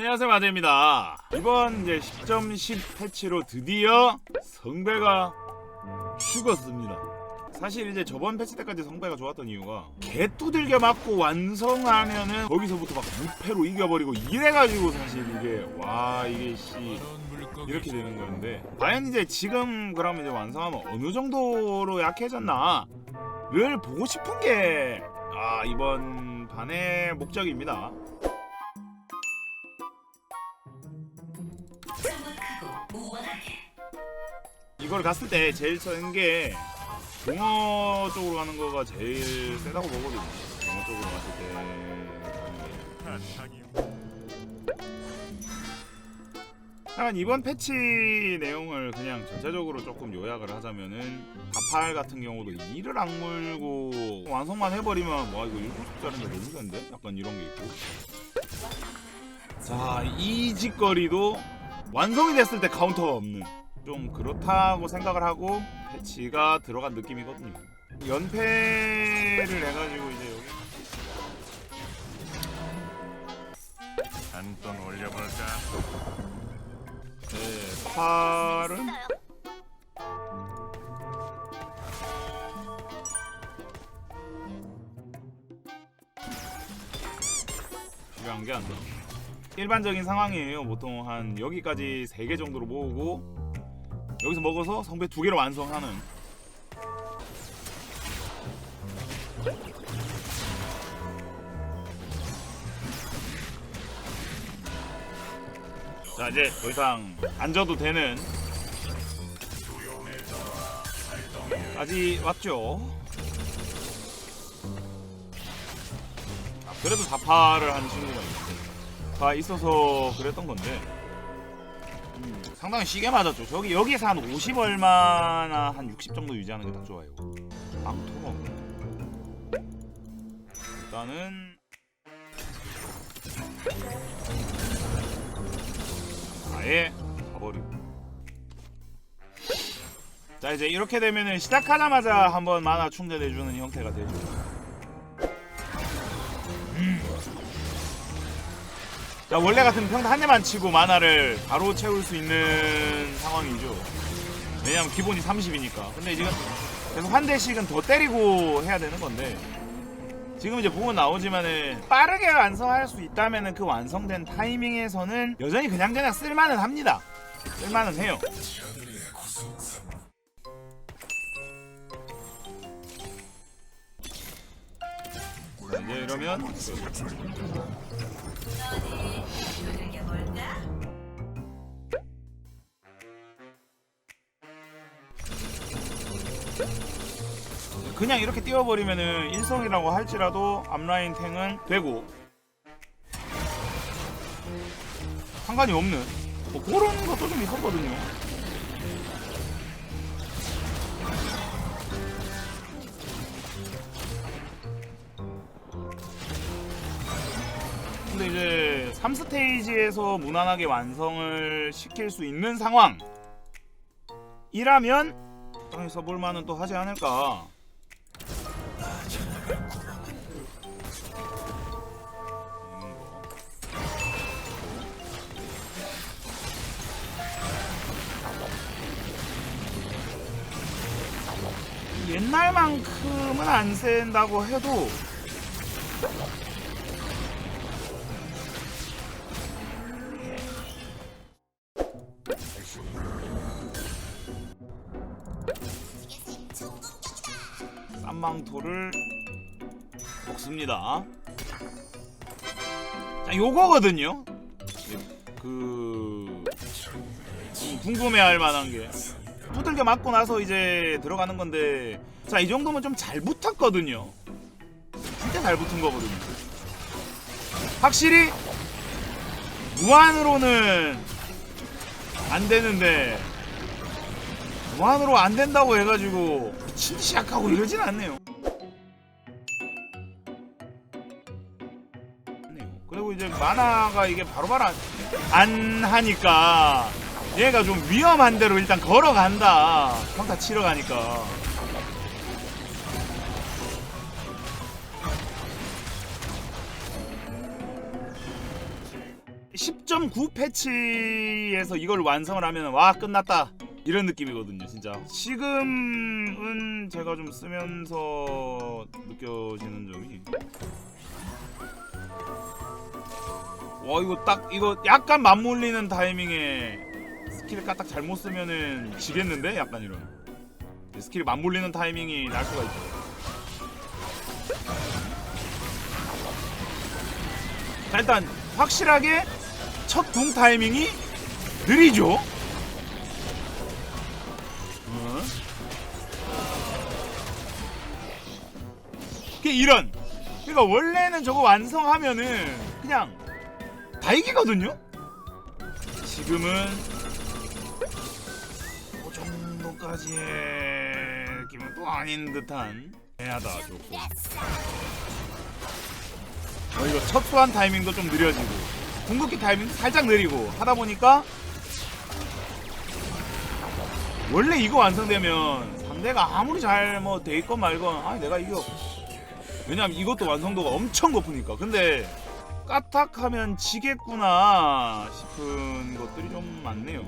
안녕하세요, 마제입니다. 이번 이제 10.10 패치로 드디어 성배가 죽었습니다. 사실 이제 저번 패치 때까지 성배가 좋았던 이유가 개 두들겨 맞고 완성하면은 거기서부터 막 무패로 이겨버리고 이래가지고 사실 이게 와 이게 씨 이렇게 되는 건데, 과연 이제 지금 그러면 이제 완성하면 어느 정도로 약해졌나를 보고 싶은 게 이번 반의 목적입니다. 이걸 갔을 때 제일 센 게 공허 쪽으로 가는 거가 제일 세다고 보거든요. 공허 쪽으로 갔을 때. 하지만 이번 패치 내용을 그냥 전체적으로 조금 요약을 하자면은 다팔 같은 경우도 이를 악물고 완성만 해버리면 와 이거 7숫자인데 너무 센데? 약간 이런 게 있고, 자 이 짓거리도 완성이 됐을 때 카운터가 없는, 좀 그렇다고 생각을 하고 패치가 들어간 느낌이거든요. 연패를 해가지고 이제 여기 한돈 올려볼까? 네, 팔은 필요한 게 안 돼. 일반적인 상황이에요. 보통 한 여기까지 3개 정도로 모으고 여기서 먹어서 성배 2개로 완성하는. 자 이제 더 이상 안 져도 되는 까지 왔죠. 그래도 다파를 하는 친구가 있어서 그랬던 건데 상당히 시게 맞았죠. 여기에서 한 50 얼마나 한 60 정도 유지하는 게 딱 좋아요. 망토가 없네. 일단은 아예 가버리고. 자 이제 이렇게 되면은 시작하자마자 한번 만화 충전해주는 형태가 되죠. 자 원래 같으면 평타 한 대만 치고 만화를 바로 채울 수 있는 상황이죠. 왜냐면 기본이 30이니까. 근데 지금 계속 한 대씩은 더 때리고 해야 되는 건데, 지금 이제 보면 나오지만은 빠르게 완성할 수 있다면은 그 완성된 타이밍에서는 여전히 그냥 쓸만은 합니다. 쓸만은 해요. 자, 이제 이러면 그냥 이렇게 띄워버리면은 일성이라고 할지라도 앞라인 탱은 되고 상관이 없는 그런 것도 좀 있었거든요. 근데 이제 3스테이지에서 무난하게 완성을 시킬 수 있는 상황이라면 당연히 써볼만은 또 하지 않을까. 옛날만큼은 안 센다고 해도 쌈망토를 먹습니다. 자 요거거든요. 궁금해할 만한 게 두들겨 맞고 나서 이제 들어가는 건데, 자 이 정도면 좀 잘 붙었거든요. 진짜 잘 붙은 거거든요. 확실히 무한으로는 안 되는데 무한으로 안 된다고 해가지고 미친 듯이 약하고 이러진 않네요. 그리고 이제 만화가 이게 바로바로 안 하니까 얘가 좀 위험한 대로 일단 걸어간다. 평타 치러 가니까. 10.9 패치에서 이걸 완성을 하면 와 끝났다 이런 느낌이거든요. 진짜 지금은 제가 좀 쓰면서 느껴지는 점이 와 이거 약간 맞물리는 타이밍에 스킬을 까딱 잘못 쓰면은 지겠는데? 약간 이런 스킬이 맞물리는 타이밍이 날 수가 있죠. 자, 일단 확실하게 첫 궁 타이밍이 느리죠. 이런 그러니까 원래는 저거 완성하면은 그냥 다 이기거든요. 지금은 그 정도까지의 느낌은 또 아닌 듯한 애하다 조금. 이거 첫 소환 타이밍도 좀 느려지고 궁극기 타이밍도 살짝 느리고 하다 보니까 원래 이거 완성되면 상대가 아무리 잘 뭐 돼 있건 말건 아 내가 이겨. 왜냐면 이것도 완성도가 엄청 높으니까. 근데 까딱하면 지겠구나 싶은 것들이 좀 많네요.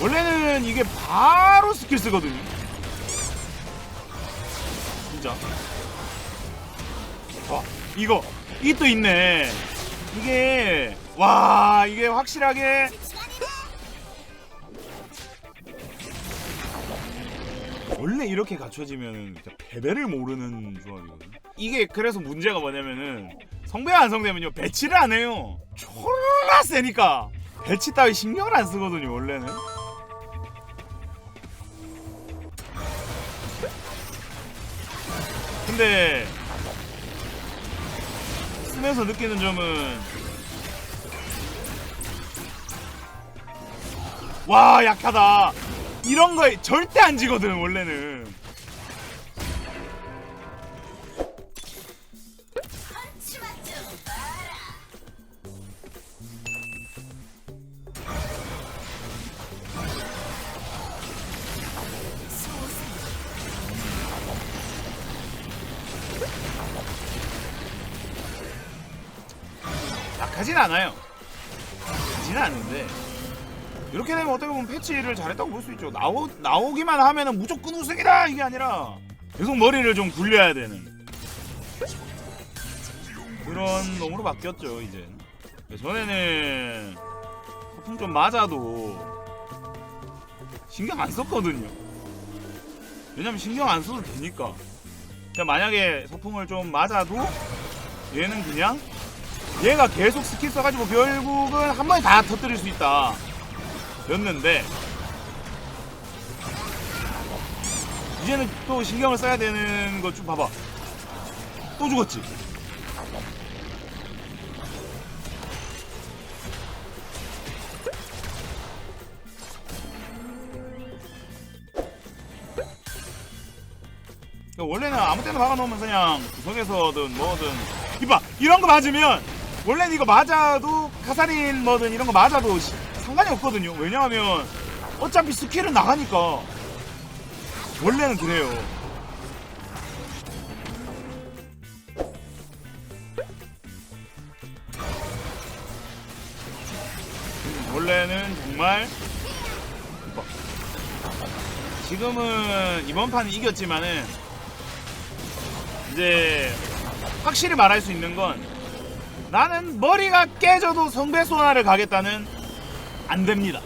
원래는 이게 바로 스킬 쓰거든요. 진짜. 이게 또 있네. 이게 와 이게 확실하게 원래 이렇게 갖춰지면 패배를 모르는 조합이거든요. 이게 그래서 문제가 뭐냐면은 성배가 완성되면요 배치를 안 해요. 졸라 세니까 배치 따위 신경을 안 쓰거든요 원래는. 근데 쓰면서 느끼는 점은 와 약하다 이런 거에 절대 안 지거든 원래는. 약하진 않아요. 약하진 않은데 이렇게 되면 어떻게 보면 패치를 잘했다고 볼 수 있죠. 나오기만 하면은 무조건 우승이다 이게 아니라 계속 머리를 좀 굴려야 되는 그런 놈으로 바뀌었죠 이제. 전에는 소풍 좀 맞아도 신경 안 썼거든요. 왜냐면 신경 안 써도 되니까. 그러니까 만약에 서풍을 좀 맞아도 얘는 그냥 얘가 계속 스킬 써가지고 결국은 한 번에 다 터뜨릴 수 있다 였는데 이제는 또 신경을 써야 되는 거 좀 봐봐. 또 죽었지. 원래는 아무 때나 박아놓으면 그냥 구석에서든 뭐든 이봐 이런 거 맞으면 원래는 이거 맞아도 카사린 뭐든 이런 거 맞아도 상관이 없거든요. 왜냐하면 어차피 스킬은 나가니까. 원래는 그래요. 원래는 정말 지금은 이번 판은 이겼지만은 이제 확실히 말할 수 있는 건 나는 머리가 깨져도 성배 소나를 가겠다는 안 됩니다.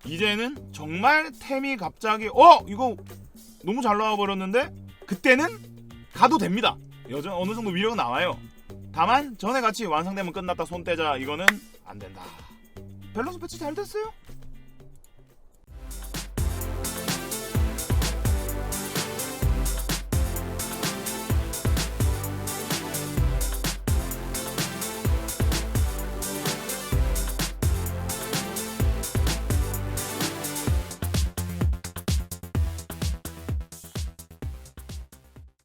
이제는 정말 템이 갑자기 이거 너무 잘 나와버렸는데 그때는 가도 됩니다. 여전 어느 정도 위력은 나와요. 다만 전에 같이 완성되면 끝났다 손 떼자 이거는 안 된다. 밸런스 패치 잘 됐어요?